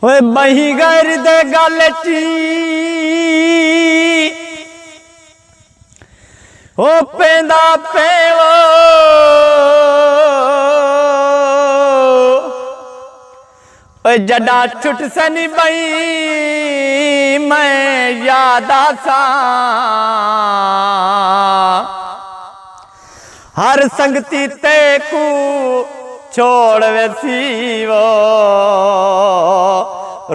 ओए बही गैर दे गल ची ओ पेंदा पेवो ओए जड़ा छुट सनी बई मैं याद आसा हर संगती ते को छोड़ वैसी वो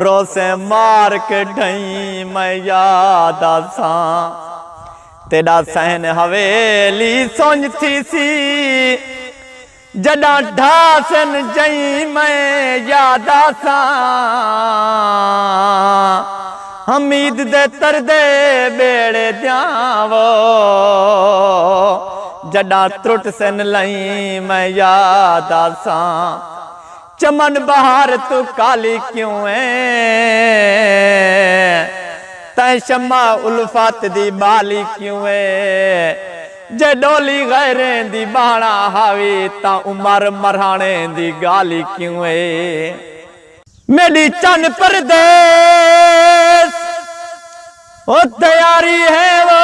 रोसे मार के ढई मैं याद आसा तेरा सहन हवेली सोच थी सी जड़ा ढासन जई मैं याद आसा हमीद दे तर दे बेड़े द्यावो जड़ा त्रुट सन लई मैं याद आसा चमन बहार तू काली क्यों है तै शम्मा उल्फत दी बाली क्यों है जे डोली गैरें दी बाणा हावी ता उमर मरहाने दी गाली क्यों है मेरी चन परदेस ओ तैयारी है वो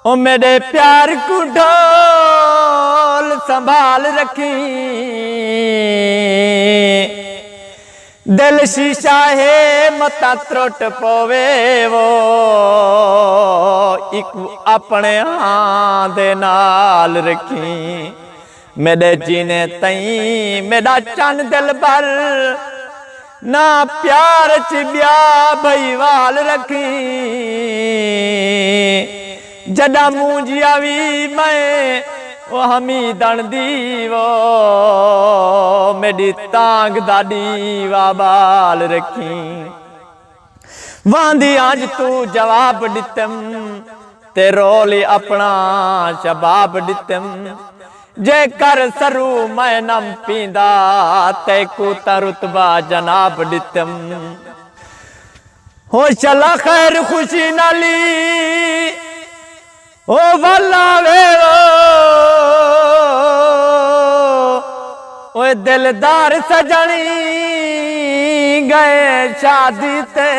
ओ मेरे प्यार को ढोल संभाल रखी दिल शीशा है मता त्रुट पवे वो एक अपने हाथ दे नाल रखी मेरे जीने तई मेरा चन दिल भर ना प्यार च ब्या भईवाल रखी जड़ा मूंजिया भी मैं वो हमीदन दीवो मेरी तांग दादी वाबाल रखी वांदी आज तू जवाब दितम ते रोली अपना शबाब दितम जे कर सरू मैं नम पींदा ते को रुतबा जनाब दितम हो चला खैर खुशी नाली ओ वाला वेरो ओए दिलदार सजनी गए शादी ते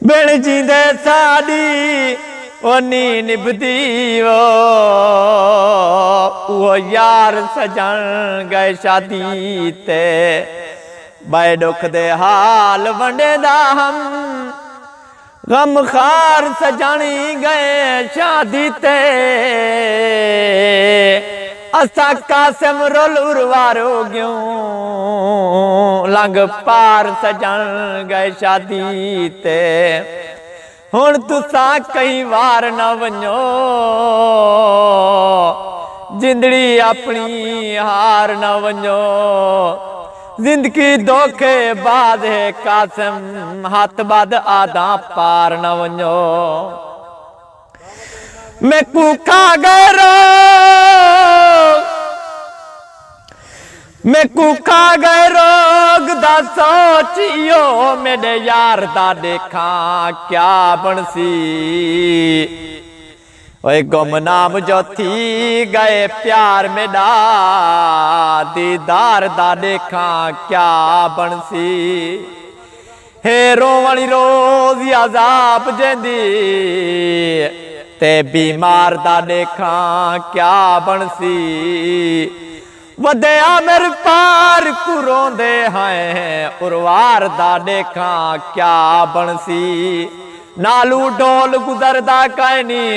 बिन जींदे साडी ओ नी निभदी वो यार सजन गए शादी ते बाय दुख दे हाल वंडे दा हम गम खार सजानी गए शादी ते असा कासिम रोल उर्वारो ग्यों लंग पार सजन गए शादी ते हुण तुसा कई वार न वञो जिंदड़ी अपनी हार न वञो जिंदगी धोखे बाद है कासिम हाथ बाद आधा पार न वञो मैं कूखा गए रोग दा सोचियो मेरे यार दा देखा क्या बनसी ओए गुमनाम जो थी गए प्यार में डा दीदार दा देखा क्या बनसी हे रोवणी रोज अजाब जेंदी ते बीमार दा देखा क्या बनसी वदया मेरे पार को रोंदे हैं उर्वार दा देखा क्या बनसी नालू डोल गुजरदा कहनी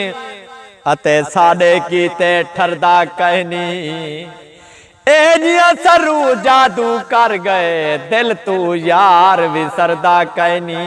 अते साडे कीते ठरदा कहनी ए जिया सरू जादू कर गए दिल तू यार विसरदा कहनी।